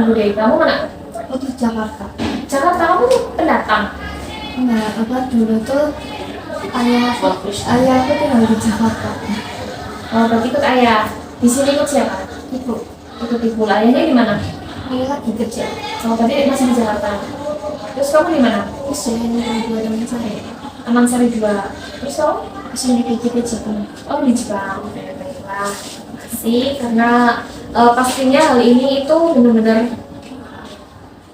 Bude. Kamu mana? Oh, di Jakarta. Jakarta, kamu pendatang. Enggak, apa dulu tuh ayah aku tinggal di Jakarta. Oh, berarti ikut ayah. Di sini ikut siapa? Ibu, Ikut ibu. Ayahnya di mana? ayah lagi kerja. Oh, tadi masih di Jakarta. Terus kamu di mana? Terus saya ini dua teman saya. Taman Sari 2. Terus kamu? Kesini dikit aja kan. Oh, di Jepang. Oke, baiklah. Terima kasih karena pastinya hal ini itu benar-benar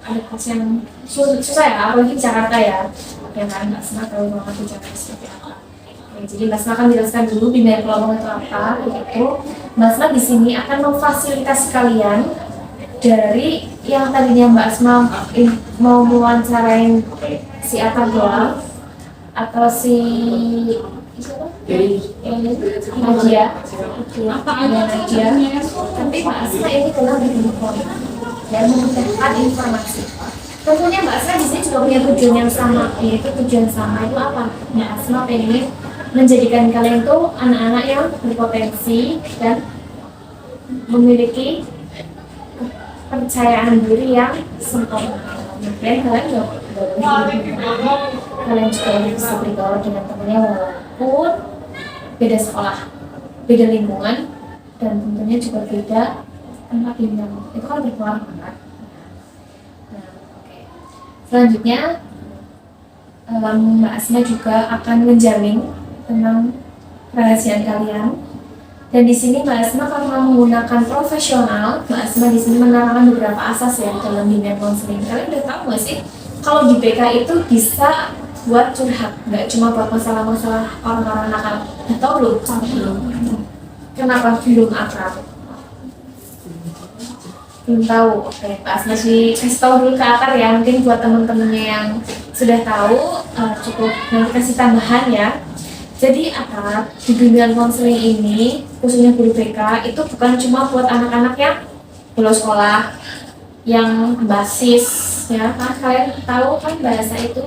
ada kelas yang susah ya, apalagi di Jakarta ya. Ya kan, Mbak Asma tahu banget di Jakarta seperti apa. Oke, jadi Mbak Asma akan jelaskan dulu bimbingan kelompok itu apa. Yaitu Mbak Asma di sini akan memfasilitasi kalian dari yang tadinya Mbak Asma mau mewawancarain si Atta doang atau si siapa? Nadia, Nadia. Tapi Mbak Asma ini adalah berhubungan dan memudahkan informasi. Tentunya Mbak Asma di sini juga punya tujuan yang sama, yaitu tujuan sama itu apa? Mbak Asma pengen menjadikan kalian tuh anak-anak yang berpotensi dan memiliki kepercayaan diri yang sempurna. Dan kalian juga bisa bergaul dengan temannya walaupun beda sekolah, beda lingkungan, dan tentunya juga beda tempat tinggal. Itu kan berpengaruh banget. Nah, oke. Selanjutnya Mbak Asma juga akan menjamin tentang kerahasiaan kalian. Dan di sini Mbak Asma karena menggunakan profesional, Mbak Asma di sini menerangkan beberapa asas ya dalam bimbingan konseling. Kalian udah tahu nggak sih kalau di BK itu bisa buat curhat, nggak cuma buat masalah-masalah orang-orang nakal. Udah tahu belum? Belum. Kenapa belum akrab? Belum tahu. Oke, Mbak Asma sih kasih tahu dulu ke akar ya. Mungkin buat teman-temannya yang sudah tahu cukup nanti kasih tambahan ya. Jadi akar di bimbingan konseling ini khususnya guru BK itu bukan cuma buat anak-anak yang lulus sekolah yang basis ya kan, kalian tahu kan bahasa itu.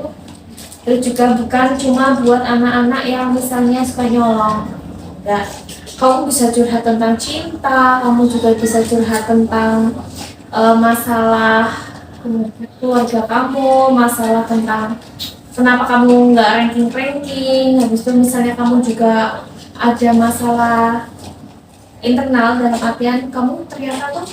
Terus juga bukan cuma buat anak-anak yang misalnya suka nyolong. Enggak. Kamu bisa curhat tentang cinta, kamu juga bisa curhat tentang masalah keluarga kamu, masalah tentang kenapa kamu nggak ranking, habis itu misalnya kamu juga ada masalah internal dalam artian kamu ternyata tuh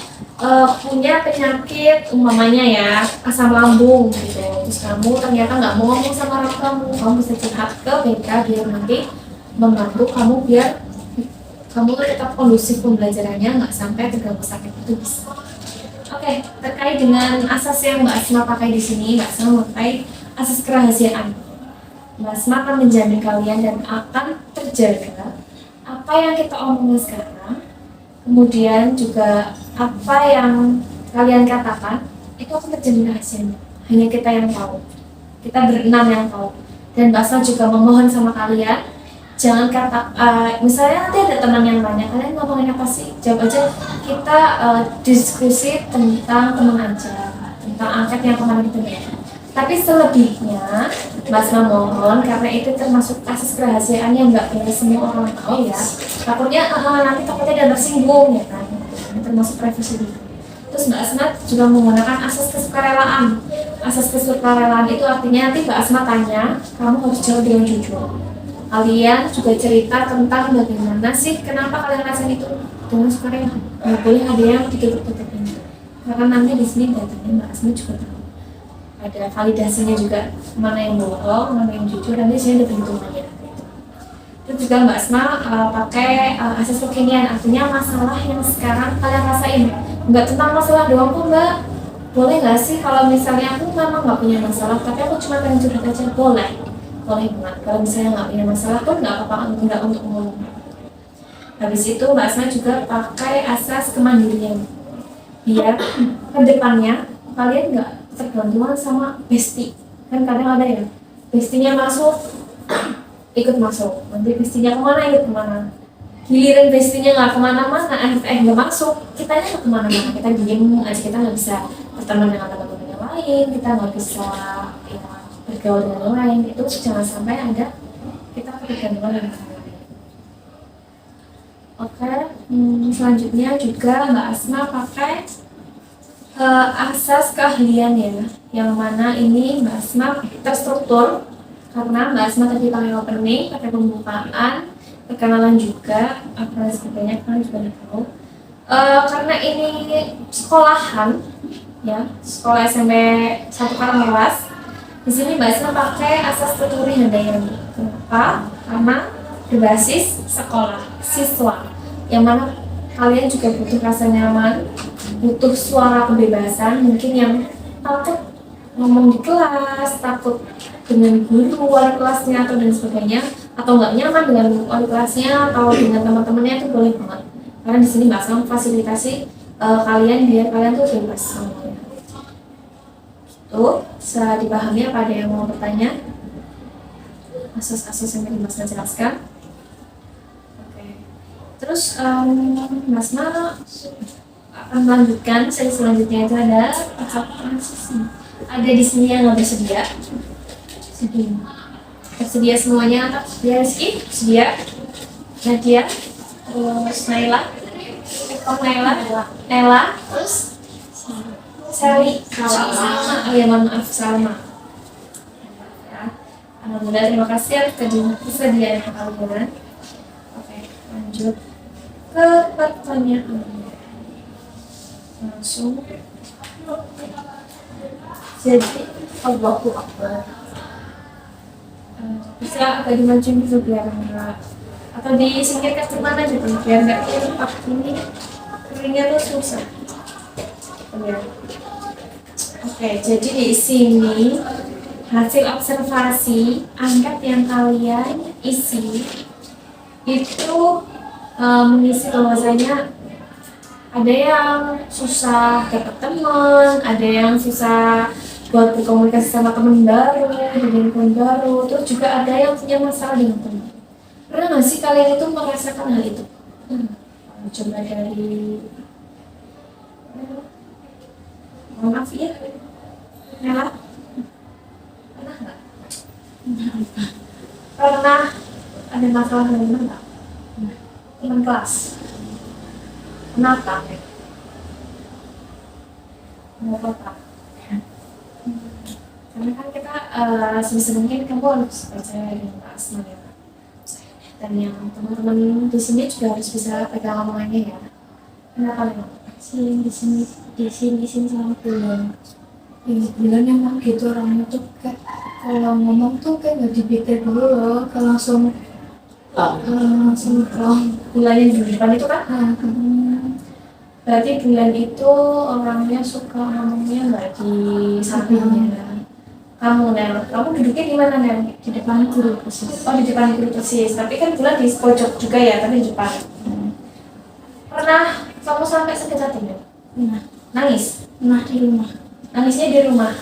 punya penyakit umpamanya ya asam lambung gitu, terus kamu ternyata nggak mau ngomong sama orang kamu bisa curhat ke BK biar nanti membantu kamu biar kamu tetap kondusif pembelajarannya, nggak sampai terganggu sakit itu bisa. Oke, terkait dengan asas yang Mbak Asma pakai di sini, Mbak Asma memakai asas kerahasiaan. Mbak Asma akan menjamin kalian dan akan terjaga apa yang kita omongin sekarang, kemudian juga apa yang kalian katakan itu akan terjamin rahasianya. Hanya kita yang tahu, kita berenam yang tahu. Dan Mbak Asma juga memohon sama kalian, jangan kata, misalnya nanti ada teman yang tanya, kalian ngomongin apa sih? Jawab aja, kita diskusi tentang teman aja, tentang angket yang kemarin itu ya. Tapi selebihnya, Mbak Asma mohon, karena itu termasuk kasus kerahasiaan yang nggak boleh semua orang tahu ya. Takutnya nanti takutnya ada tersinggung ya kan, ini termasuk privasi diri. Terus Mbak Asma juga menggunakan asas kesukarelaan. Asas kesukarelaan itu artinya nanti Mbak Asma tanya, kamu harus jawab dengan jujur. Kalian juga cerita tentang bagaimana sih kenapa kalian rasain itu dengan sukarela. Nggak boleh ada yang ditutup-tutupin. Karena nanti di sini datanya Mbak Asma juga tahu. Ada validasinya juga mana yang bohong, mana yang jujur, dan di sini ada perhitungannya. Terus juga Mbak Asma pakai asas kekinian, artinya masalah yang sekarang kalian rasain. Nggak tentang masalah doang kok Mbak. Boleh nggak sih kalau misalnya aku memang nggak punya masalah, tapi aku cuma pengen curhat aja, boleh. Boleh banget. Kalau misalnya nggak punya masalah pun nggak apa-apa, nggak untuk ngomong. Habis itu Mbak Asma juga pakai asas kemandirian. Biar ke depannya kalian nggak tergantungan sama bestie. Kan kadang ada ya, bestinya masuk, ikut masuk. Nanti bestinya kemana, ikut kemana. Giliran bestinya nggak kemana-mana, nggak masuk, kitanya nggak kemana-mana. Kita diem aja, kita nggak bisa berteman dengan teman-teman yang lain, kita nggak bisa ya, bergaul dengan yang lain. Itu jangan sampai ada kita ketergantungan dengan orang lain. Oke, selanjutnya juga Mbak Asma pakai Asas keahlian ya, yang mana ini Mbak Asma terstruktur karena Mbak Asma tadi pakai opening, pakai pembukaan, perkenalan juga, apa dan sebagainya, kalian juga udah tahu. Karena ini sekolahan, ya, sekolah SMP 1 kelas, di sini Mbak Asma pakai asas tuturi handayani. Kenapa? Karena berbasis sekolah, siswa, yang mana kalian juga butuh rasa nyaman, butuh suara kebebasan, mungkin yang takut ngomong di kelas, takut dengan guru, wali kelasnya atau dan sebagainya, atau nggak nyaman dengan wali kelasnya atau dengan teman-temannya, itu boleh banget. Karena di sini Mbak Asma memfasilitasi kalian biar kalian tuh bebas semuanya. Tuh, bisa dipahami apa ada yang mau bertanya? Asas-asas yang tadi Mas Asma jelaskan. Oke. Terus Mas Asma akan melanjutkan sesi selanjutnya, itu ada tahap transisi. Ada di sini yang nggak bersedia. Tersedia semuanya, atau tersedia Rizky? Tersedia. Nadia, terus Naila, Nela, terus Sally, Salma. Oh ya, maaf, Salma. Ya. Alhamdulillah, terima kasih atas kesediaan kalian. Oke, lanjut ke pertanyaan. Langsung. Jadi, Allahu Akbar. Bisa agak dimajuin dulu biar enggak, atau disingkirkan kemana gitu biar nggak keempat ini keringnya tuh susah. Ya. Oke, jadi di sini hasil observasi angkat yang kalian isi itu mengisi bahwasanya ada yang susah dapat teman, ada yang susah buat berkomunikasi sama teman baru, dengan teman baru, terus juga ada yang punya masalah dengan teman. Pernah nggak sih kalian itu merasakan hal itu? Coba dari maaf ya, Nela, pernah nggak? Pernah ada masalah dengan teman nggak? Teman kelas? Kenapa? Kenapa? Karena kan kita sebisa mungkin kamu harus percaya dengan Pak Asma ya, dan yang teman-teman di sini juga harus bisa pegang omongannya ya. Kenapa memang? Sering di sini sama Bulan. Ini Bulan emang gitu orangnya tuh kayak kalau ngomong tuh kayak nggak dipikir dulu loh, kayak langsung Bulan yang di depan itu kan? Berarti Bulan itu orangnya suka ngomongnya nggak di sampingnya. Kamu Nel, kamu duduknya di mana Nel? di depan guru persis. Oh, di depan guru persis. Tapi kan Bulan di pojok juga ya, tapi di depan. Pernah kamu sampai sakit hati Nel? Nangis? Di rumah. Nangisnya di rumah?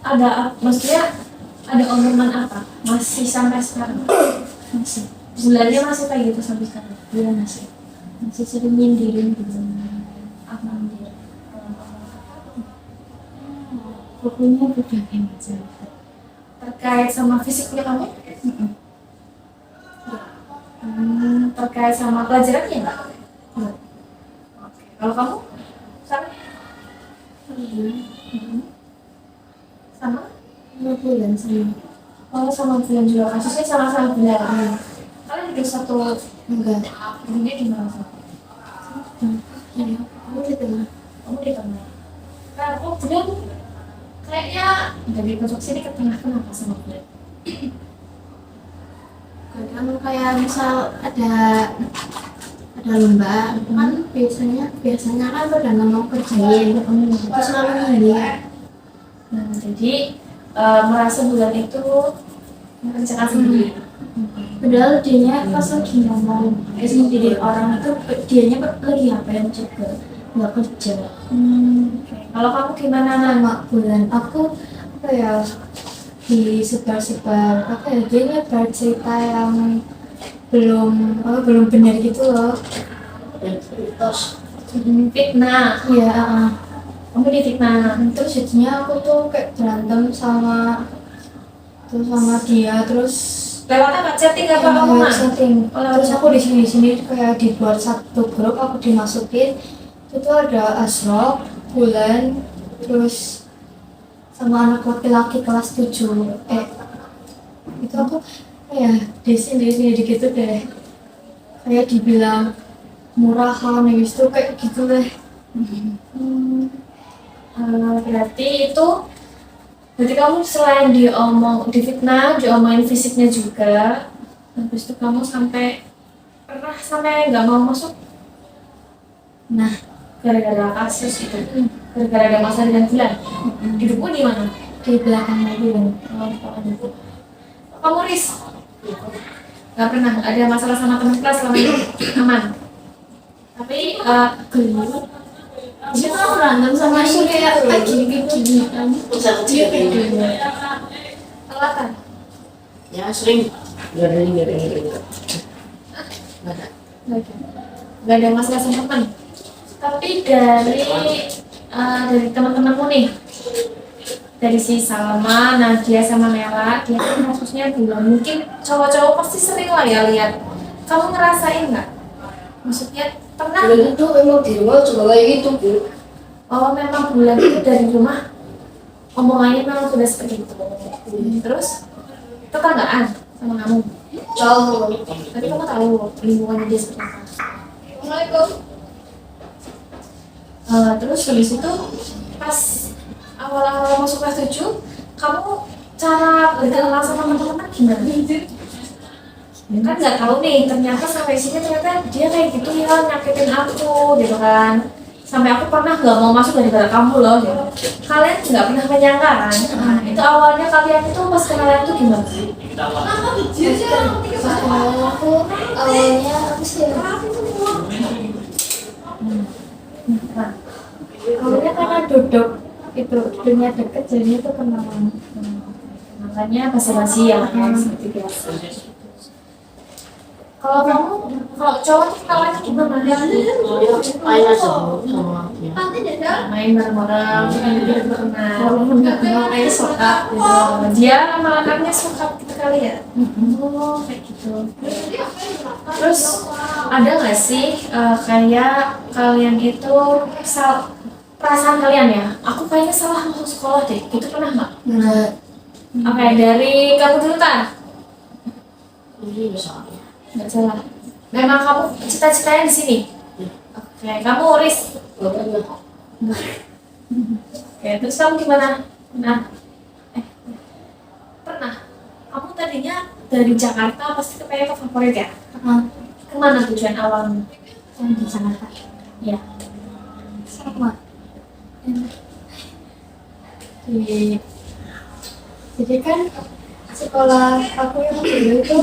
Ada, maksudnya ada omongan apa? Masih sampai sekarang? Masih. Bulannya masih kayak gitu sampai sekarang? Iya masih sering nyindirin gitu. Apa dia? Pokoknya budaknya aja. Terkait sama fisiknya kamu? Terkait sama pelajarannya enggak? Oke. Kalau kamu? Sama? Sama? 2 bulan sih. Oh, sama Bulan juga. Kasusnya sama-sama Bulan. Kalian duduk satu, Enggak. duduknya di mana? Iya. Kamu di tengah. Kamu di tengah. Kan aku Bulan kayaknya dari pojok sini ke tengah, kenapa sama Bulan? Kadang kayak misal ada lomba kan biasanya kan pada nggak mau kerjain terus selalu ngeliat. Nah, jadi merasa Bulan itu mengerjakan sendiri. Padahal dianya pas lagi ngomong sendiri orang itu dianya lagi ngapain juga nggak kerja. Kalau kamu gimana Nan? Sama Bulan aku apa ya disebar-sebar apa ya dia nyebar cerita yang belum benar gitu loh. Fitnah. Iya, Kamu difitnah. terus jadinya aku tuh kayak berantem sama dia terus Lewat apa? Chatting apa kamu Nan? setting. Oh, Terus aku di sini kayak dibuat satu grup, aku dimasukin itu tuh ada Asrok, bulan, terus sama anak laki-laki kelas 7. Itu aku kayak di sini gitu deh, kayak dibilang murahan itu kayak gitu deh. Berarti kamu selain difitnah, diomongin fisiknya juga, habis itu kamu pernah sampai nggak mau masuk. Nah, gara-gara kasus itu, gara-gara ada masalah dengan bulan, hidupmu di mana? Di belakang lagi kan. Kamu Riz, nggak pernah ada masalah sama teman kelas selama ini, aman. Tapi dulu dia tuh berantem sama Masuk kayak gini kan. Usaha kecil Kelatan. ya sering garing Nggak ada masalah sama teman. Tapi dari teman-temanmu nih, dari si Salma, Nadia sama Nela, dia kan kasusnya belum. Mungkin cowok-cowok pasti sering lah ya lihat. Kamu ngerasain nggak? Maksudnya pernah? bulan itu emang di rumah cuma kayak gitu Bu. Oh, memang bulan itu dari rumah omongannya memang sudah seperti itu. Terus tetanggaan sama kamu. Jauh Tapi kamu tahu lingkungannya dia seperti apa. Assalamualaikum. Terus habis itu pas awal-awal masuk kelas 7, kamu cara berkenalan sama teman-teman gimana? Kan nggak tahu nih, ternyata sampai sini ternyata dia kayak gitu ya, nyakitin aku gitu kan. Sampai aku pernah nggak mau masuk gara-gara kamu loh gitu. Kalian nggak pernah menyangka kan? Nah, itu awalnya kalian itu pas kenalan tuh gimana? Awalnya aku sih awalnya karena duduknya deket jadinya tuh kenalan. Makanya basa-basi ya, seperti biasa. Kalau cowok tuh kenalannya gimana? main aja Bu, sama dia. Main bareng-bareng, tidak berkenal, kayak sokap gitu. Dia malah anaknya sokap gitu kali ya. Oh, kayak gitu. Terus ada nggak sih kayak kalian itu perasaan kalian ya? Aku kayaknya salah masuk sekolah deh. Itu pernah nggak? Enggak. Oke, dari kamu dulu Tan. Ini bisa Nggak salah. Memang kamu cita-citanya di sini. Oke, kamu Riz. Oke, terus kamu gimana? Pernah. Kamu tadinya dari Jakarta pasti kepengen ke favorit ya? Kemana tujuan awalnya? Yang di Jakarta Ya. sama. Jadi kan sekolah aku yang dulu itu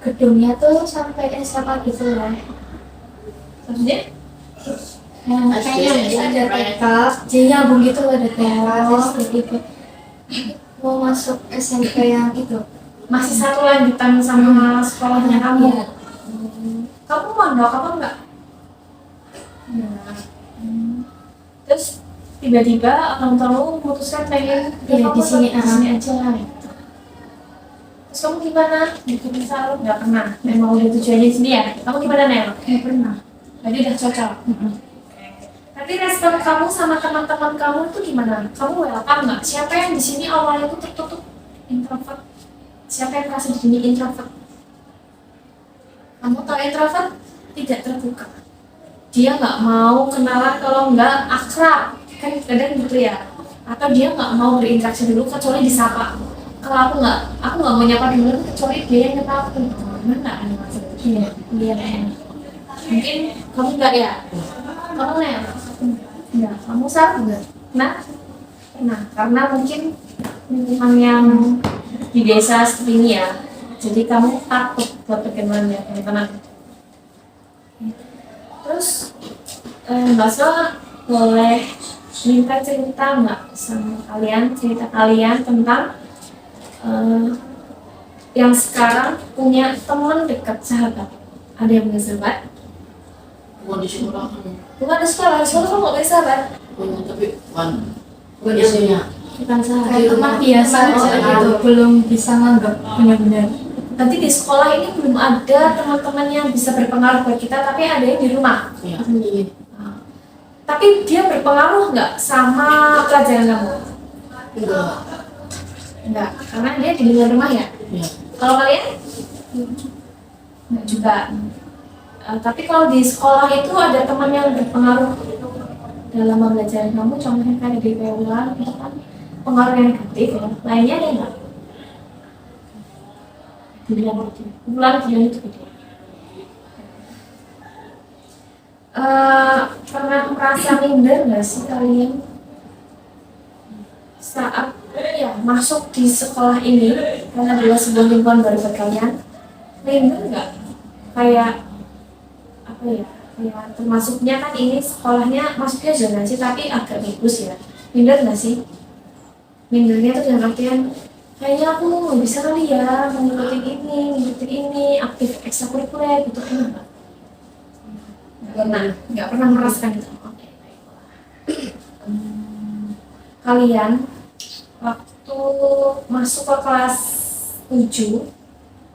gedungnya tuh sampai SMA gitu lah. Maksudnya? Kayaknya ada TK, jadi nyambung gitu loh, ada TK, SD gitu. Mau masuk SMP yang itu. Masih satu lanjutan sama sekolahnya kamu? Iya. Kamu mondok apa enggak? Ya. Terus tiba-tiba orang tua memutuskan pengen Iya, di sini aja lah gitu. Terus kamu gimana? Bikin misal nggak pernah, memang udah tujuannya di sini ya? Kamu gimana Nel? Nggak pernah. Tadi udah cocok. Tapi respon kamu sama teman-teman kamu itu gimana? Kamu welcome nggak? Siapa yang di sini awalnya tuh tertutup, introvert? Siapa yang merasa di sini introvert? Kamu tahu introvert tidak terbuka. Dia nggak mau kenalan kalau nggak akrab, kan kadang gitu ya. Atau dia nggak mau berinteraksi dulu kecuali disapa. Kalau aku nggak mau nyapa dulu kecuali dia yang nyapa aku. Gimana ada maksudnya? Iya. Mungkin kamu nggak ya? Kamu nggak? Enggak. Kamu salah nggak? Nah, karena mungkin lingkungan yang di desa seperti ini ya. Jadi kamu takut buat berkenalan ya teman-teman. Terus Mbak Sel boleh minta cerita nggak sama kalian, cerita kalian tentang yang sekarang punya teman dekat sahabat? Ada yang punya sahabat? bukan di sekolah kan. Bukan di sekolah kamu nggak punya sahabat? Tapi bukan di sini ya. Bukan sahabat. Kayak teman biasa aja gitu, belum bisa nganggap benar-benar. Nanti di sekolah ini belum ada teman-teman yang bisa berpengaruh buat kita, tapi ada yang di rumah. Iya. Tapi Tapi dia berpengaruh nggak sama pelajaran kamu? Enggak. Enggak, karena dia di luar rumah ya. Ya. Kalau kalian? Enggak juga. Tapi kalau di sekolah itu ada teman yang berpengaruh dalam pembelajaran kamu, contohnya kayak di Wulan, gitu kan, pengaruh yang negatif ya. Lainnya ada nggak? Wulan itu gitu. Pernah merasa minder nggak sih kalian saat ya masuk di sekolah ini karena adalah sebuah lingkungan baru buat kalian? Minder nggak? Kayak apa ya? Kayak termasuknya kan ini sekolahnya masuknya zonasi tapi agak bagus ya. Minder nggak sih? Mindernya tuh dalam artian kayaknya aku nggak bisa kali ya ngikutin ini aktif ekstrakurikuler gitu kan? Nggak pernah merasakan itu. Kalian waktu masuk ke kelas 7,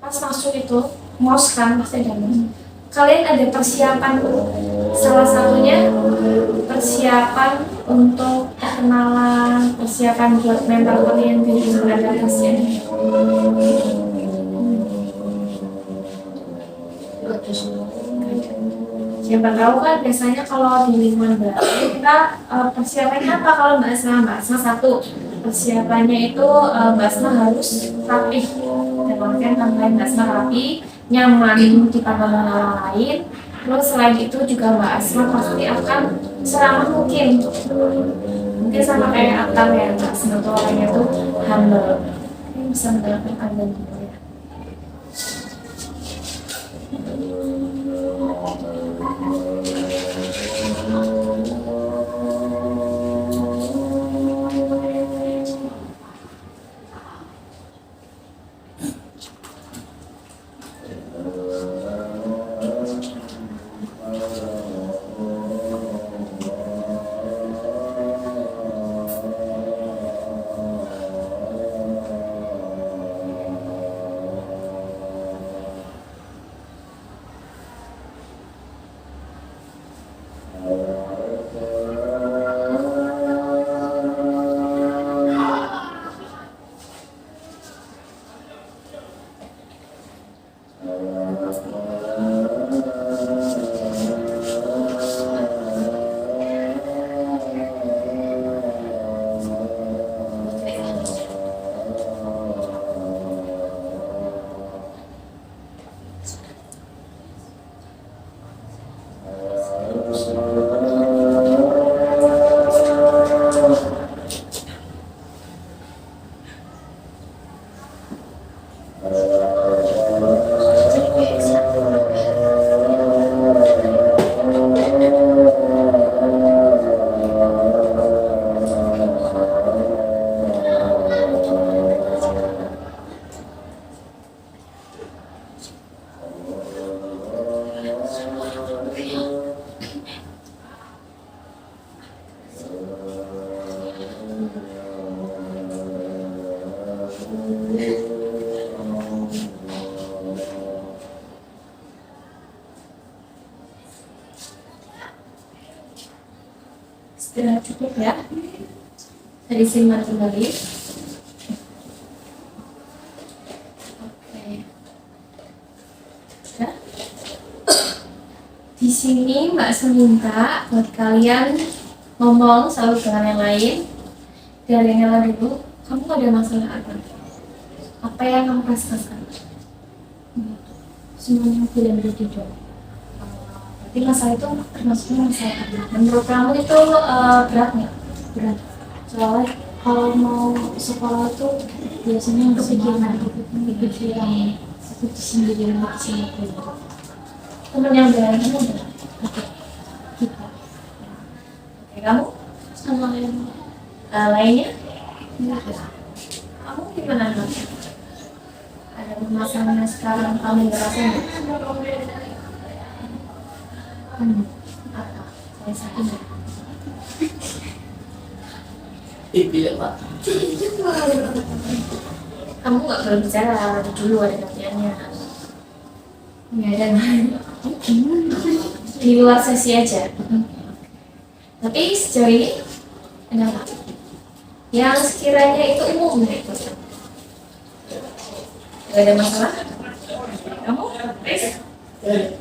pas masuk itu mos kan pasti ada mos. Kalian ada persiapan, salah satunya persiapan untuk perkenalan, persiapan buat mental kalian jadi beradaptasi. Siapa tahu kan biasanya kalau di lingkungan baru kita persiapannya apa? Kalau Mbak Asma satu persiapannya itu Mbak Asma harus rapi, dan tambahin Mbak Asma rapi, nyaman di pandangan orang lain. Terus selain itu juga Mbak Asma pasti akan seramah mungkin sama kayak Atal ya, Mbak Asma tuh orangnya tuh humble, bisa mendapatkan Anda gitu ya. Istirahat cukup ya. Saya disimpan kembali. Oke. Ya. Di sini Mbak minta buat kalian ngomong selalu dengan yang lain. Dari yang lain dulu, kamu ada masalah apa? Apa yang kamu rasakan? Semuanya tidak berbeda. Berarti masalah itu termasuknya masalah apa? Menurut kamu itu berat nggak? Berat. Soalnya kalau mau sekolah tuh biasanya pikiran aku sendiri lagi sama itu. Temen yang berat kamu berat? Kita Oke, kamu? sama yang Lainnya? enggak. Kamu gimana? Ada permasalahan yang sekarang kamu ngerasain nggak? Apa? Saya sakit nggak? Iya Pak. Kamu nggak perlu bicara dulu, ada pertanyaannya. Nggak ada. Di luar sesi aja. Tapi sejauh ini ada nggak yang sekiranya itu umum gitu? Gak ada masalah? Kamu, Chris,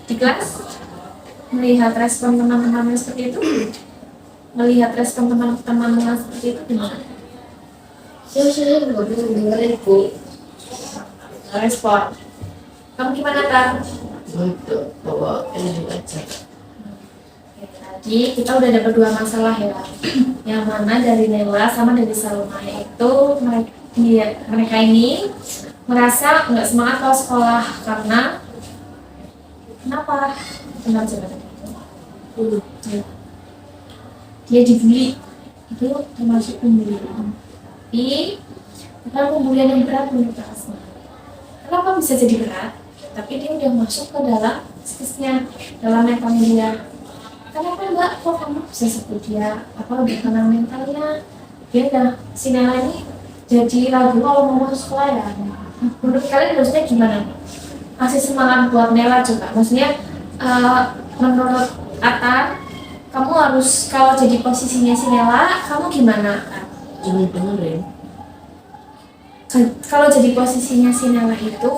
di kelas melihat respon teman-teman seperti itu? Melihat respon teman-teman yang seperti itu gimana? Saya nggak bisa dengerin bu. Respon. Kamu gimana, Tan? Untuk bawa ini aja. Ya, tadi kita udah dapat dua masalah ya, yang mana dari Nela sama dari Salma, yaitu mereka ini merasa nggak semangat kalau sekolah karena kenapa? Kenapa coba tadi? Ya. Dia dibully, itu termasuk pembulian. Tapi bukan pembulian yang berat menurut Asma. Kenapa bisa jadi berat? Tapi dia udah masuk ke dalam psikisnya, dalam mental dia. Kenapa enggak? Kok kamu bisa sebut dia? Apa udah tenang mentalnya? Dia udah si Nela ini jadi ragu kalau mau masuk sekolah ya. Menurut kalian harusnya gimana? Kasih semangat buat Nela juga. Maksudnya menurut Atta, kamu harus kalau jadi posisinya si Nela, kamu gimana? Jangan dengerin. Kalau jadi posisinya si Nela itu,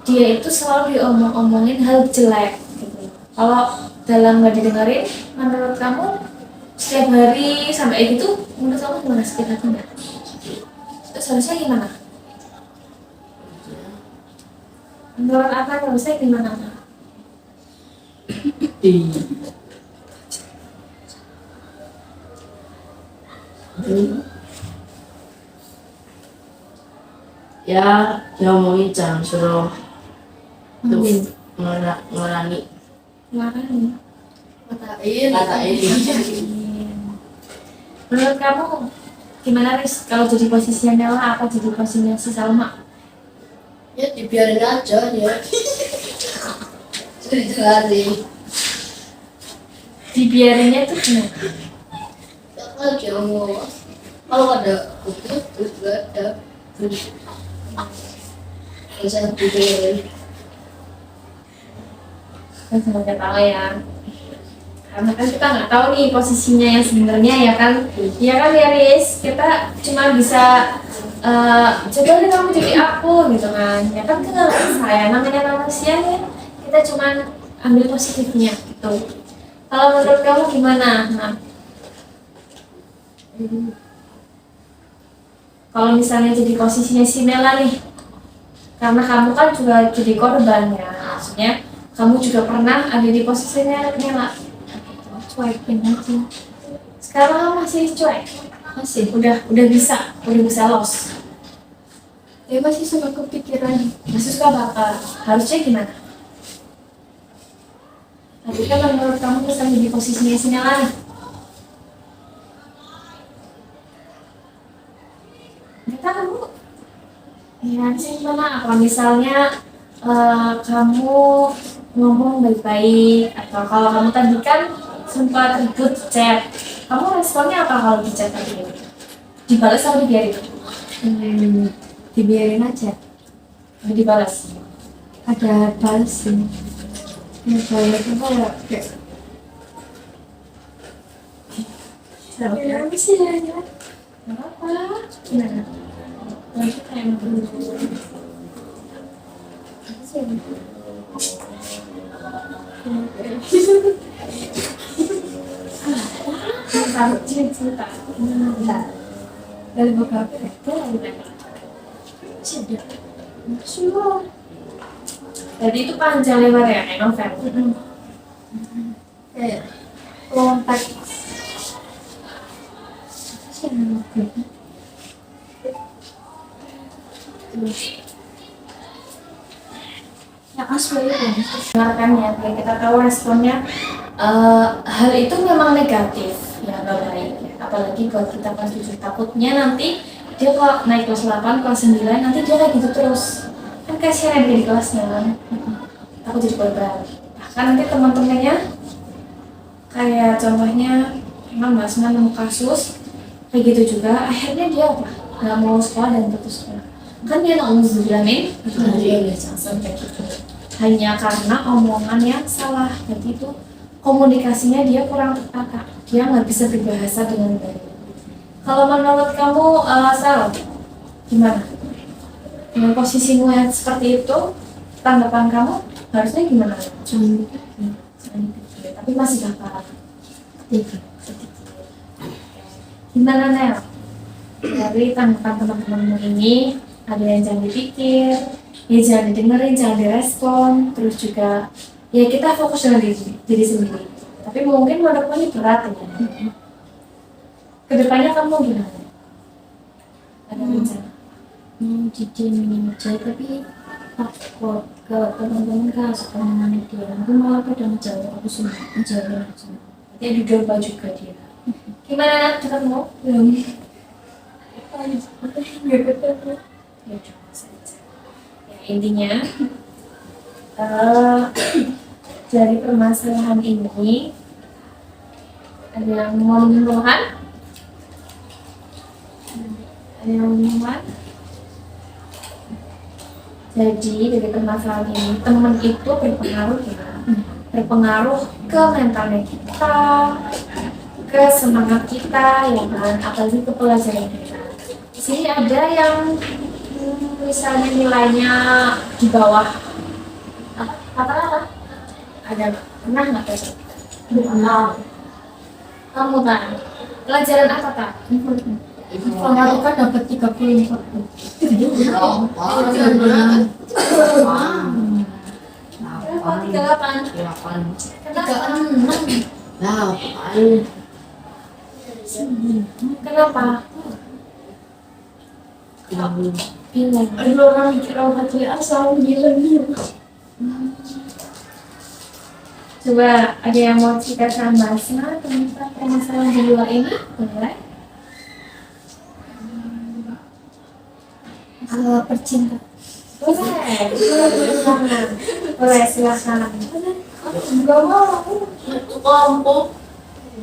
dia itu selalu diomong-omongin hal jelek gitu. Kalau dalam nggak didengerin, menurut kamu setiap hari sampai gitu, menurut kamu gimana sakit hatinya? Terus harusnya gimana? Menurut apa harusnya gimana? Ya, ngomongin jangan suruh tuh ngurangi Kemarin katain. menurut kamu gimana, Riz? Kalau jadi posisinya Nela apa jadi posisinya si Salma? Ya dibiarin aja ya. Sudah jelasin. Dibiarinnya tuh gimana? Aja ngomong. Kalau ada putus terus gak ada. Saya dibiarin. Kan sama nggak tahu ya, karena kan kita nggak tahu nih posisinya yang sebenarnya ya kan. Ya kan ya, Riz, kita cuma bisa coba deh kamu jadi aku gitu kan, ya kan kita nggak bisa ya, namanya manusia ya, kita cuma ambil positifnya gitu. Kalau menurut kamu gimana? Nah, kalau misalnya jadi posisinya si Nela nih, karena kamu kan juga jadi korban ya, maksudnya kamu juga pernah ada di posisinya Nela, cuekin aja. Sekarang kamu masih cuek, masih udah bisa loss. Dia masih suka kepikiran. Masih suka bakal harusnya gimana? Tapi kan menurut kamu bisa di posisinya si Nela nih. Kita kamu ya sih gimana? Kalau misalnya kamu ngomong baik-baik, atau kalau kamu tadi kan sempat ribut chat, kamu responnya apa kalau di chat tadi? Dibalas atau dibiarin? Dibiarin aja. Dibalas. Ada balas sih. Ya saya itu kayak Apa sih ya? Gak apa-apa. Gimana? Lanjut kayak dulu. Apa sih? Taruh cerita. dari beberapa Sudah. Masuk. Jadi itu panjang lebar ya, kayak novel. kayak kontak Yang asli itu dengarkan ya, biar kita tahu responnya. Hal itu memang negatif ya, nggak baik ya. Apalagi buat kita kelas 7, takutnya nanti dia kalau naik kelas 8, kelas 9 nanti dia kayak gitu terus, kan kasihan dia di kelasnya kan. Aku jadi korban, bahkan nanti teman-temannya kayak contohnya emang Mbak Asma nemu kasus kayak gitu juga, akhirnya dia apa nggak mau sekolah dan putus sekolah, kan dia nauzubillamin jangan sampai gitu hanya karena omongan yang salah. Jadi itu komunikasinya dia kurang tertata, dia nggak bisa berbahasa dengan baik. Kalau menurut kamu, Sal, gimana? Dengan posisimu yang seperti itu, tanggapan kamu harusnya gimana? Jangan Jangan dipikir, tapi masih bakal ketiga. gimana Nel? Dari tanggapan teman-temanmu ini, ada yang jangan dipikir, ya jangan didengerin, jangan direspon, terus juga ya kita fokus dengan diri sendiri. Tapi mungkin menurutmu ini berat ya. Kedepannya kamu gimana? Ada rencana? Didiamin aja, tapi takut ke teman-teman kan suka mengenai dia, mungkin malah pada ngejauh aku semua, ngejauhin aja. Dia didomba juga dia. Gimana dekatmu? Ya coba saja. Ya intinya dari permasalahan ini ada yang mau menyimpulkan? Ada yang mau menyimpulkan? Jadi dari permasalahan ini teman itu berpengaruh ya, berpengaruh ke mentalnya kita, ke semangat kita, ya kan, apalagi ke pelajaran kita. Di sini ada yang misalnya nilainya di bawah apa? Ada pernah nggak kayak gitu? Kamu kan pelajaran apa tak? Kalau kan dapat 34. Berapa? 38. Kenapa? Bingung. Ada orang mikir orang asal bilang gitu. Coba ada yang mau cerita sama Basma tentang permasalahan di luar ini? Boleh? Percintaan. Boleh, silakan. Enggak mau. Kampung.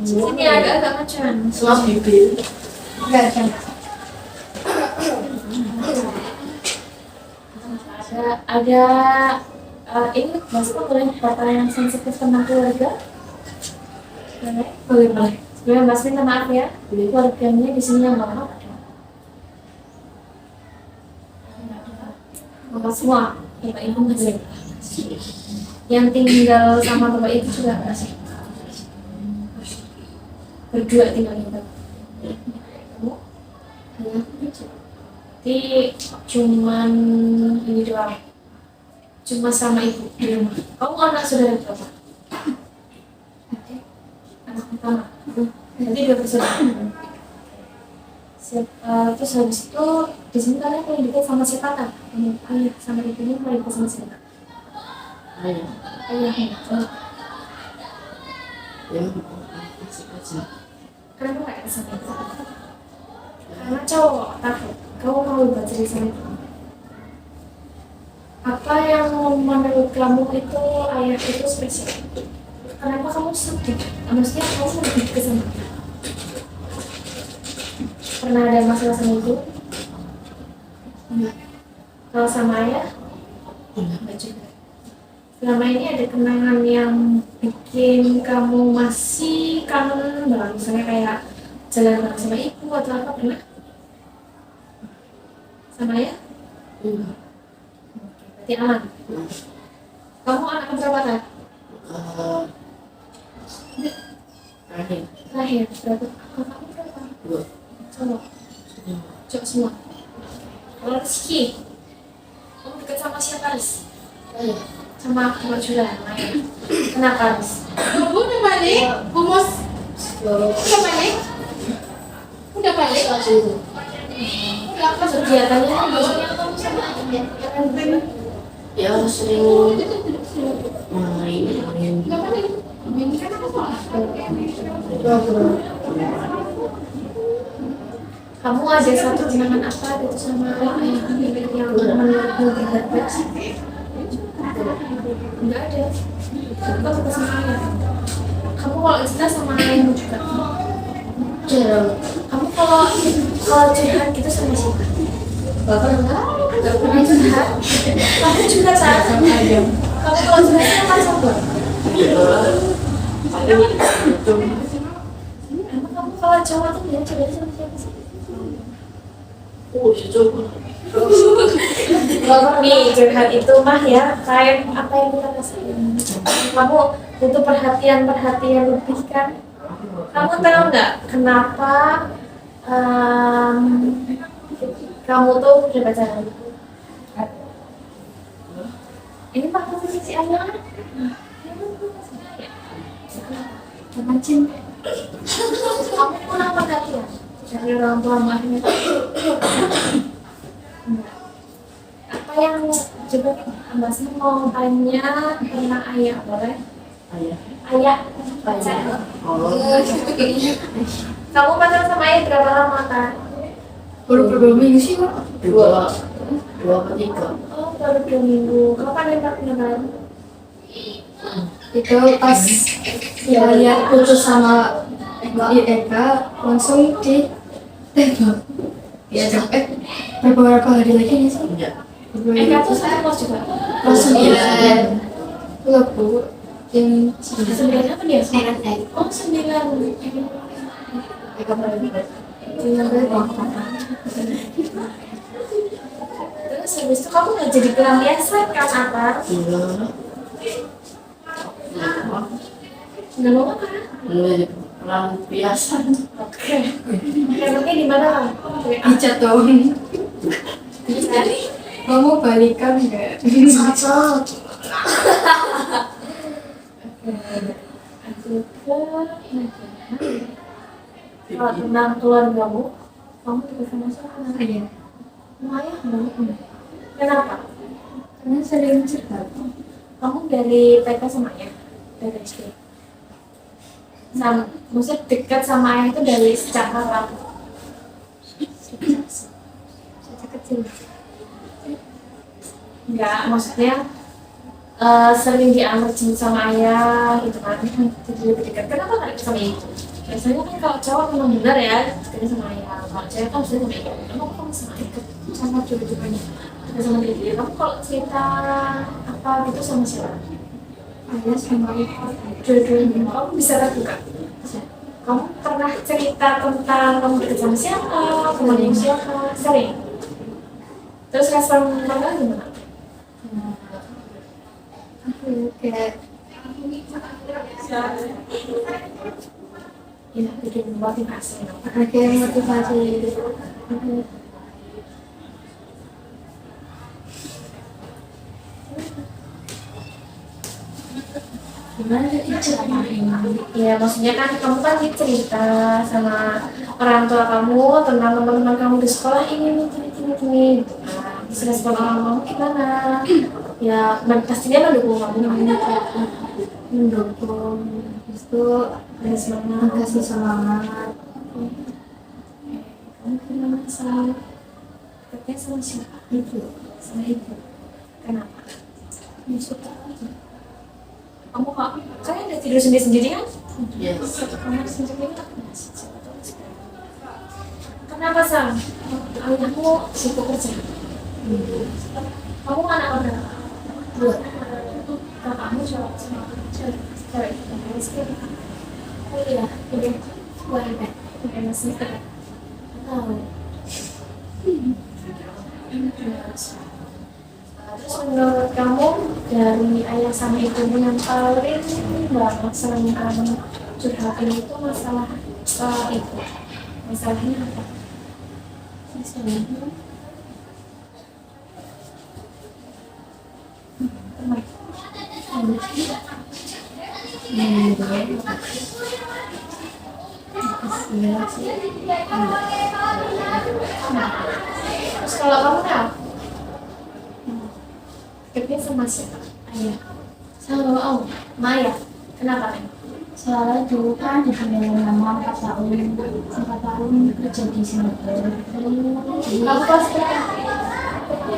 Sini agak macam. Selam bibir. Enggak ada. Ada ini Basma boleh pertanyaan sensitif tentang keluarga? Boleh. Sebelum Basma minta maaf ya, keluarganya di sini yang mana? Bapak semua, bapak ibu nggak sih? Yang tinggal sama bapak ibu juga nggak sih? Berdua tinggal di bapak. Kamu? Jadi cuman ini doang. Cuma sama ibu di rumah. Kamu anak saudara berapa? Anak pertama. Nanti dua bersaudara. Terus habis itu di sini kalian paling dekat sama siapa kan? Ayah sama ibunya paling dekat sama siapa? Ayah. Kenapa nggak dekat sama ibu? Karena cowok takut. Kamu mau baca di sana? Apa yang menurut kamu itu ayah itu spesial? Kenapa kamu sedih? Maksudnya kamu lebih dekat sama dia? Pernah ada masalah sama ibu? Kalau sama ayah? Enggak juga. Selama ini ada kenangan yang bikin kamu masih kangen banget, misalnya kayak jalan bareng sama ibu atau apa, pernah? Sama ayah? Berarti aman. Kamu anak berapa kan? Terakhir, berapa? Kakakmu berapa? Cowok semua. Kalau Rizky, kamu dekat sama siapa, Riz? Sama aku juga, Maya. Kenapa, Riz? Udah balik, Bumos. Udah balik. Udah balik. Udah apa kegiatannya? Biasanya kamu sama Ya sering main. Kamu ada satu kenangan apa gitu sama ayah yang menurutmu berharga? Enggak ada. Kamu suka sama ayah. Kamu kalau cerita sama ayahmu juga? Jarang. Kamu kalau curhat gitu sama siapa? Gak pernah curhat. Kamu juga saat sama ayah. Kamu kalau curhat sama siapa? Emang kamu kalau cowok tuh dia coba sama siapa sih? Oh, ya coba. Nih curhat itu mah ya kayak apa yang kita rasain. Kamu butuh perhatian lebih kan? Kamu tahu nggak kenapa em, kamu tuh udah pacaran? Ini faktor si ayah. Karena cinta. Kamu kurang perhatian dari orang tua mahnya. Apa yang coba Mbak Sri mau tanya tentang ayah boleh? Ayah. Ayah pacaran. Oh, Kamu pacaran sama ayah berapa lama kan? Baru beberapa minggu sih kok. dua apa tiga? Oh baru 2 minggu. Kapan nembaknya kan? Itu pas ya lihat putus sama Mbak Eka langsung di tembak. Ya cepet beberapa hari lagi nih sih. Enggak. Eka tuh satu kos juga. Kelas 9 itu lagu yang 9 apa dia? NNX. Oh 9. Eka Prayoga. Dengan Terus habis itu kamu nggak jadi pelampiasan kan apa? Enggak. Nggak mau kan? Mulai pelampiasan. Oke. Nembaknya di mana kan? dijatuhin. Cari. Kamu balikan nggak? Cocok. Kalau tentang keluargamu, kamu juga sama siapa? Iya. Sama ayah nggak? Kenapa? Karena sering curhat. Kamu dari TK sama ayah? Dari SD? Maksudnya dekat sama ayah itu dari sejak kapan? Sejak kecil. Enggak, maksudnya sering diantar jemput sama ayah gitu kan, jadi lebih dekat. Kenapa nggak dekat sama ibu? Biasanya kan kalau cowok memang benar ya dekatnya sama ayah, kalau cewek kan sudah sama ibu. Kenapa kamu sama dekat sama cowok-cowoknya? Dekat sama diri. Kamu kalau cerita apa gitu sama siapa? Ayah sama ibu. Dua-duanya. Kamu bisa terbuka. Kamu pernah cerita tentang kamu dekat sama siapa, temanmu siapa? Sering. Terus respon mereka gimana? Aku kayak Ya, bikin motivasi. kayak motivasi. Gimana diceritain? Ya, maksudnya kan kamu kan cerita sama orang tua kamu tentang teman-teman kamu di sekolah ini gitu kan. Terus respon orang kamu gimana? Ya, pastinya mendukung kamu. Mendukung. Habis itu Ada semangat. kasih semangat. Kamu gimana sama dekatnya sama siapa? Itu Sama ibu. Kenapa? yang suka aja. Kamu kok kalian udah tidur sendiri-sendiri kan? Yes. Satu kamar sendiri kan? Kenapa Sam? Ayahmu sibuk kerja. Kamu anak berapa? 2. Kakakmu cowok sama cewek. Cewek. Oh iya, udah Warga. udah masih dekat. Tahu. Terus menurut kamu dari ayah sama ibumu yang paling banget sering kamu curhatin itu masalah itu? Masalahnya apa? Masalahnya Teman. Terus kalau kamu tahu dekatnya sama siapa? Ayah. Sama om, Maya. Kenapa kan? soalnya dulu kan di dunia lama 4 tahun kerja di Singapura. Jadi Kamu kelas berapa?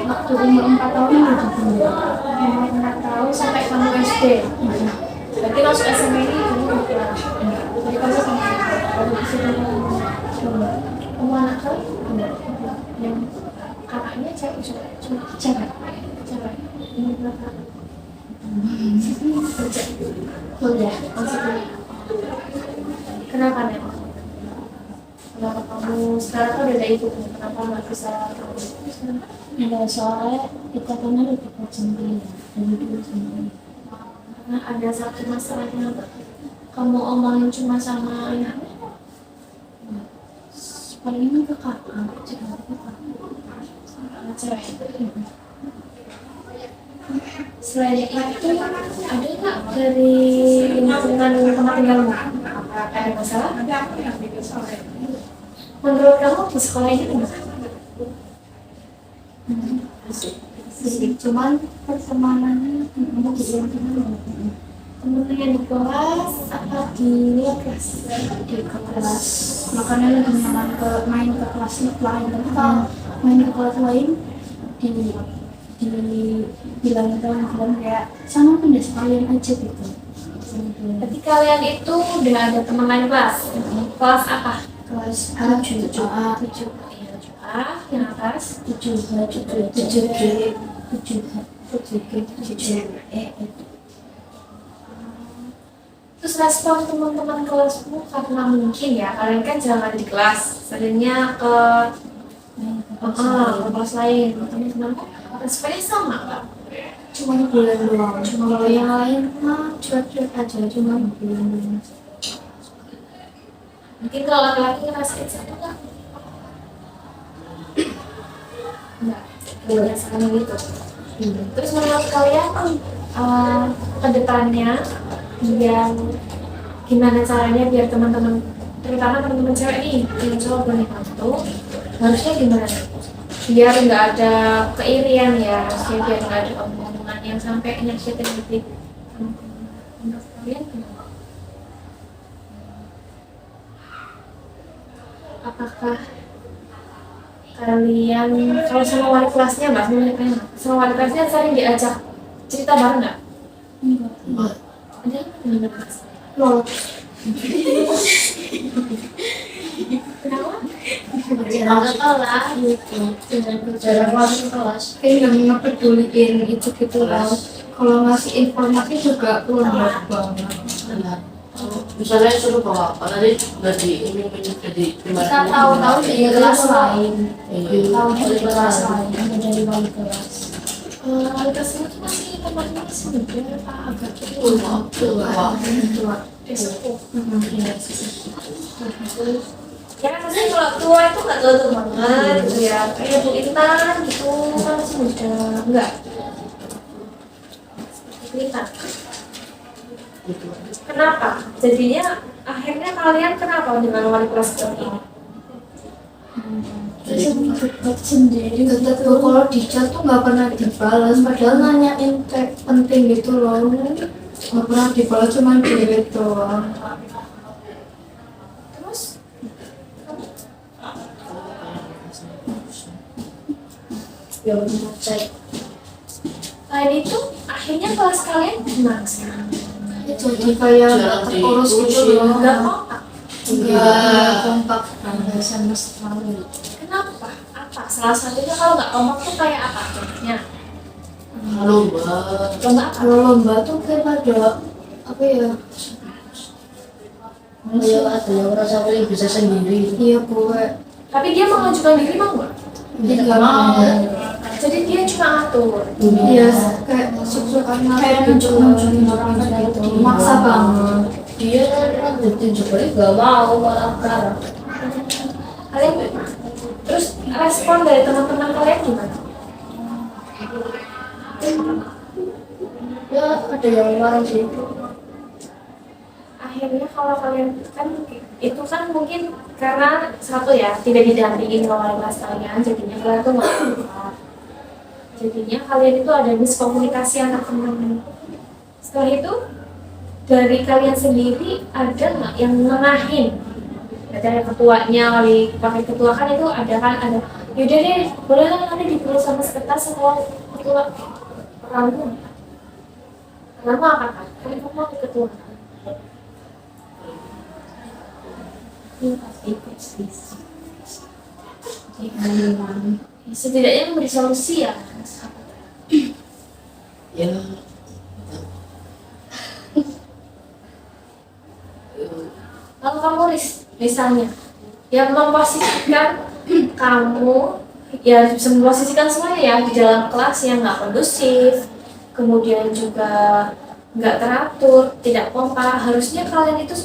waktu umur 4 tahun udah di dunia. Umur 4 tahun sampai kamu SD. Berarti masuk SMA ini kamu udah kelas. Jadi kamu sama kamu di sini. Kamu anak kali? Yang kakaknya cewek cuma Cewek. cewek. Umur berapa? Kuliah. Maksudnya Kenapa nih? Kenapa kamu sekarang kan udah ada ibu, kenapa nggak bisa terus? Enggak, soalnya kita kan lebih dekat sendiri ya, dari dulu sendiri. Karena ada satu masalahnya nggak? Kamu omongin cuma sama ayahmu? Paling ke kakak, cerita ke kakak. Sama cewek. Selain itu, ada nggak dari lingkungan tempat tinggalmu? Apa ada masalah? Menurut kamu di sekolah ini gimana? Cuman pertemanannya Temennya di kelas apa di luar kelas? di kelas, makanya lebih nyaman ke main ke kelas lain. Tapi kalau main ke kelas lain dibilangin teman-teman kayak sama pindah sekalian aja gitu. Berarti kalian itu udah ada teman lain kelas? Kelas apa? Kelas A tujuh Iya, 7A, yang atas? 7 Terus respon teman-teman kelasmu karena mungkin ya kalian kan jangan di kelas, seringnya ke kelas lain. Teman-temanku responnya sama nggak? cuma bulan doang. Cuma kalau yang lain mah cuek-cuek aja, cuma bulan doang. Mungkin kalau laki-laki ngerasain satu nggak? Enggak, biasanya gitu. Terus menurut kalian ke depannya yang gimana caranya biar teman-teman, terutama teman-teman cewek nih yang cowok boleh bantu, harusnya gimana? Biar nggak ada keirian ya, maksudnya biar nggak ada omongan yang sampai nyakitin hati teman-teman. Menurut kalian gimana? Apakah kalian kalau sama wali kelasnya mbak, sama wali kelasnya sering diajak cerita bareng nggak? Enggak. Ada yang kelas? Loh, Kenapa? Ada kelas gitu. Jarak masuk kelas. kayak nggak ngepeduliin itu gitu loh. Kalau ngasih informasi juga lembat banget. Nah, misalnya suruh bawa apa tadi nggak di ini jadi Kita tahu-tahu dari kelas lain, tahu dari Iya. kelas lain, ada dari wali kelas. Wali kelasnya tuh masih temannya masih muda, Pak, agak Tua. Tua. sepuh. Iya. Ya kan maksudnya kalau tua itu nggak tua banget gitu ya, kayak Bu Intan gitu kan masih muda, enggak? Bu Intan. Kenapa? Jadinya akhirnya kalian kenapa dengan wali kelas seperti ini? Terus dekat sendiri, dekat tuh kalau di chat tuh nggak pernah dibalas, padahal nanyain kayak penting gitu loh, nggak pernah dibalas, cuma delete doang. Terus Ya udah cek. selain itu akhirnya kelas kalian gimana sekarang? Jadi kayak nggak terurus gitu loh, Nggak kompak. nggak kompak sama sekali. Kenapa? Apa? Salah satunya kalau nggak kompak tuh kayak apa contohnya? Lomba. Lomba apa? Kalau lomba tuh kayak ada apa ya? Kayak ada yang merasa paling bisa sendiri. Iya gue, Tapi dia mengajukan diri mau nggak? dia nggak mau. Jadi dia cuma atur. Iya, kayak suka-suka kayak nunjuk-nunjukin orang gitu, maksa banget. Dia lanjutin juga nggak mau malah marah. Kalian terus respon dari teman-teman kalian gimana? Ya ada yang marah sih. Akhirnya kalau kalian kan itu kan mungkin karena satu ya tidak didampingin oleh kelas kalian, jadinya kalian tuh nggak kompak. Jadinya kalian itu ada miskomunikasi antar teman. Setelah itu dari kalian sendiri ada nggak yang nengahin? Ada ketuanya, wakil ketua kan itu ada yaudah deh boleh lah nanti dipilih sama sekretaris atau ketua kamu. Kamu apa kan? Kamu mau ketua. Setidaknya memberi solusi ya. Ya Misalnya yang memposisikan kamu ya bisa memposisikan semuanya ya di dalam kelas yang nggak kondusif, kemudian juga nggak teratur, tidak kompak. Harusnya kalian itu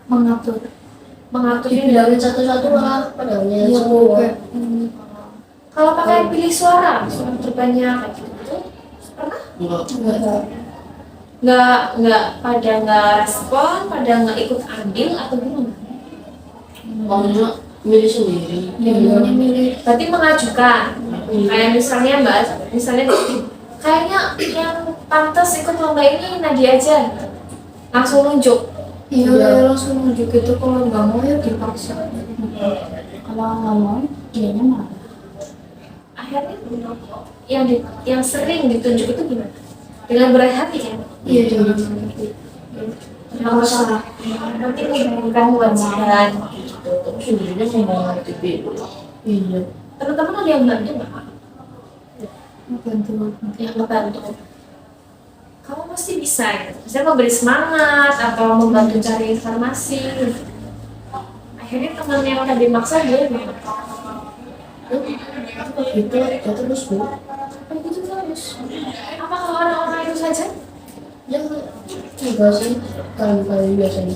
mengatur. mengatur dibilangin satu-satu lah padahalnya Iya, semua. kayak, kalau pakai pilih suara terbanyak kayak gitu pernah Enggak. nggak respon, pada nggak ikut ambil atau gimana? Maunya milih sendiri. maunya milih. Berarti mengajukan. Kayak misalnya misalnya kayaknya yang pantas ikut lomba ini Nadia aja, langsung nunjuk. Iya, Iya. langsung nunjuk itu, kalau nggak mau ya dipaksa. Kalau nggak mau dianya marah. Akhirnya yang sering ditunjuk itu gimana? Dengan berat hati kan? Iya, jangan. Kalau salah, nanti bukan kewajiban. Tapi sendirinya ngomong TV. Iya. Teman-teman ada yang bantu nggak? Bantu. Yang membantu. Kamu pasti bisa gitu. Misalnya memberi semangat atau membantu cari informasi. Akhirnya teman yang udah dimaksa dia gimana? Itu ya terus bu. Kayak gitu terus. Apakah orang-orang itu saja? Ya enggak sih kali-kali biasanya.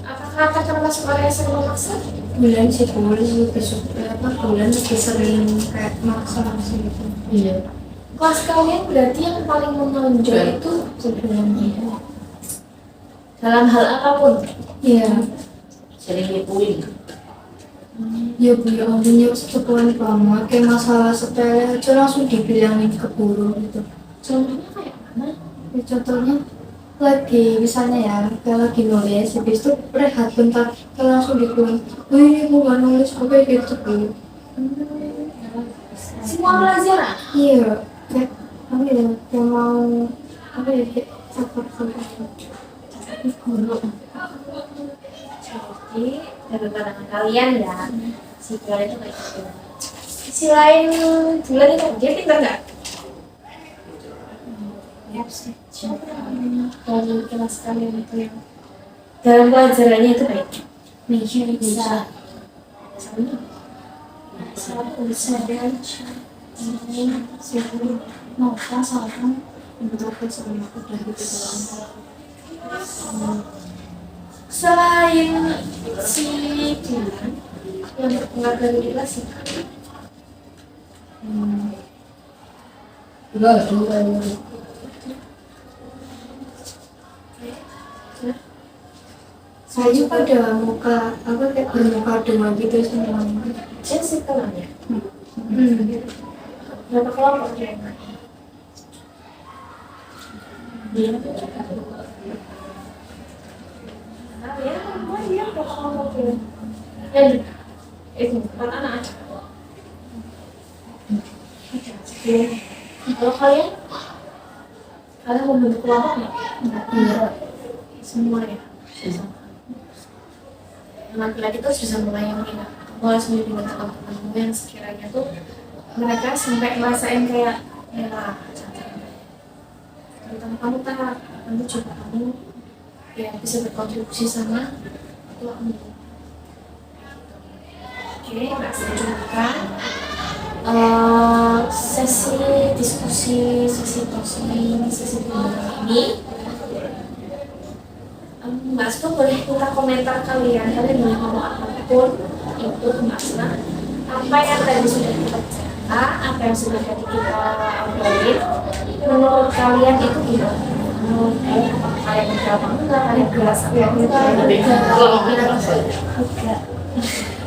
Apakah akan termasuk orang yang sering memaksa? Bulan sih boleh lebih suka bulan lebih sering kayak maksa-maksa gitu. Iya. Kelas kalian berarti yang paling menonjol itu Sebenarnya. dalam hal apapun. Iya. Sering ngipuin. Ya bu, ya ampun, ya sepuan banget. Kayak masalah sepele aja langsung dibilangin ke guru gitu. Contohnya kayak mana? Ya, contohnya lagi misalnya ya, kayak lagi nulis, habis itu rehat bentar, kayak langsung dibilang, wih mau nggak nulis apa gitu bu. Semua pelajaran. Iya, kayak apa ya, kayak mau apa ya, kayak sabar-sabar. Guru. Jadi dari pandangan kalian ya, si Bulan itu kayak gitu. Si lain Bulan itu dia pintar nggak? Ya sih. Siapa dari kelas kalian itu yang dalam pelajarannya itu baik? Bisa. Sama. Bisa dan Nova sama bentuk sama aku udah gitu doang. selain si Bulan yang berpengaruh dari kelas ya. Enggak ada. Saya juga ada muka, apa kayak bermuka dua gitu semuanya. Jessica lah ya. Hmm. Berapa kelompok dia? Dia ya, dia berapa kelompok dia? Ya, itu 4 anak. Kalau kalian membentuk kelompok nggak? Iya. Semua ya. Yang laki-laki tuh bisa mulai sendiri dengan teman-temanmu yang sekiranya tuh mereka sampai ngerasain kayak ya terutama kamu tak nanti coba kamu ya bisa berkontribusi sama keluargamu. Oke, nggak selanjutkan sesi diskusi, sesi posting, sesi pembicaraan ini. Mbak Asma boleh minta komentar kalian boleh ngomong apapun itu masalah apa yang tadi sudah kita bicarakan, apa yang sudah tadi kita obrolin. Menurut kalian itu gimana? Menurut kalian apakah kalian menjawab enggak? Kalian berasa enggak?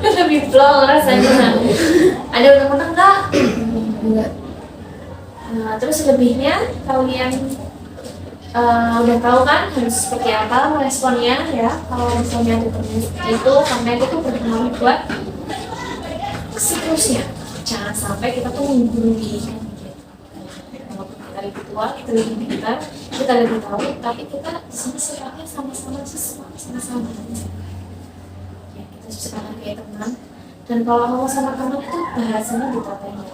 Lebih plong rasanya. Ada unek-unek enggak? Enggak. Nah, terus selebihnya kalian udah tahu kan harus seperti apa meresponnya ya. Kalau misalnya itu konten itu berpengaruh buat siklusnya. Jangan sampai kita tuh menggurui kan gitu. Walaupun kita lebih tua, kita lebih pintar, kita lebih tahu, tapi kita sifatnya sama-sama sesuai, sama-sama. Ya, kita sekarang kayak teman. Dan kalau ngomong sama teman itu bahasanya ditatain ya,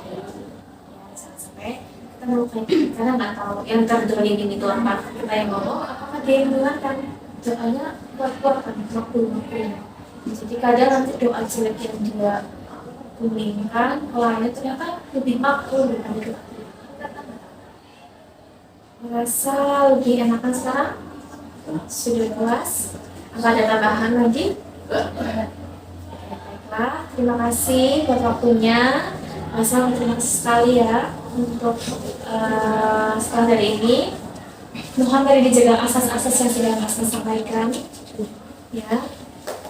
jangan sampai kita melukai karena nggak tahu yang terdolimi itu apa kita yang ngomong apakah dia yang dengarkan. Soalnya kuat-kuat kan waktu Jadi kadang nanti doa jelek yang dia inginkan, lainnya ternyata lebih makbul daripada doa. Merasa lebih enakan sekarang? Sudah puas? Apa ada tambahan lagi? Baiklah, terima kasih buat waktunya. Masa terima kasih sekali ya untuk setelah dari ini. Mohon tadi dijaga asas-asas yang sudah Mas sampaikan. Ya,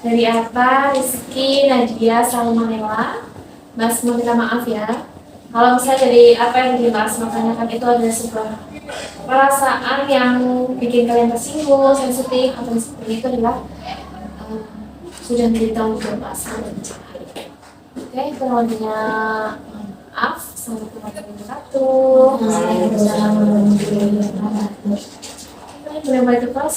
dari Arta, Rizky, Nadia, Salmanella. Mas mau minta maaf ya. Kalau misalnya dari apa yang Mas tanyakan itu adalah sebuah perasaan yang bikin kalian tersinggung, sensitif, atau seperti itu adalah sudah memberitahu ke Mas. Oke, kurang lebihnya maaf. Assalamualaikum warahmatullahi wabarakatuh. Waalaikumsalam warahmatullahi wabarakatuh. Balik ke kelas,